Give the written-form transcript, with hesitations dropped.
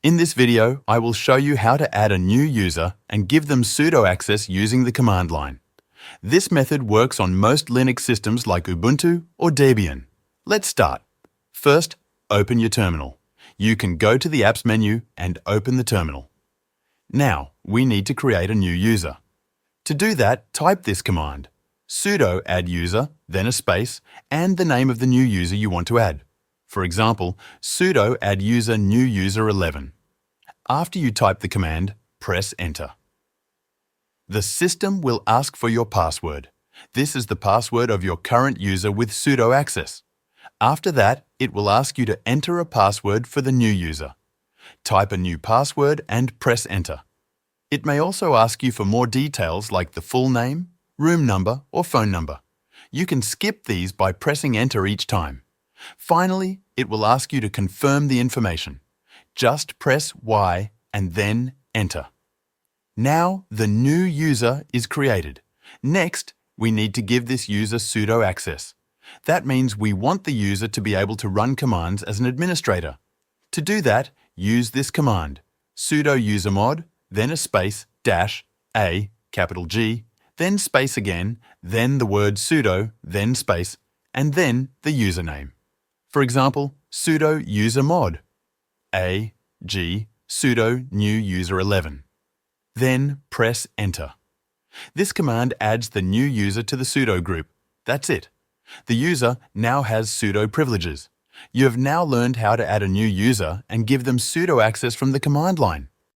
In this video, I will show you how to add a new user and give them sudo access using the command line. This method works on most Linux systems like Ubuntu or Debian. Let's start. First, open your terminal. You can go to the Apps menu and open the terminal. Now, we need to create a new user. To do that, type this command: sudo adduser, then a space, and the name of the new user you want to add. For example, sudo adduser new user 11. After you type the command, press enter. The system will ask for your password. This is the password of your current user with sudo access. After that, it will ask you to enter a password for the new user. Type a new password and press enter. It may also ask you for more details like the full name, room number, or phone number. You can skip these by pressing enter each time. Finally, it will ask you to confirm the information. Just press Y and then enter. Now the new user is created. Next, we need to give this user sudo access. That means we want the user to be able to run commands as an administrator. To do that, use this command: sudo usermod, then a space, -a, capital G, then space again, then the word sudo, then space, and then the username. For example, sudo usermod, a-g, sudo new user 11. Then press enter. This command adds the new user to the sudo group. That's it. The user now has sudo privileges. You have now learned how to add a new user and give them sudo access from the command line.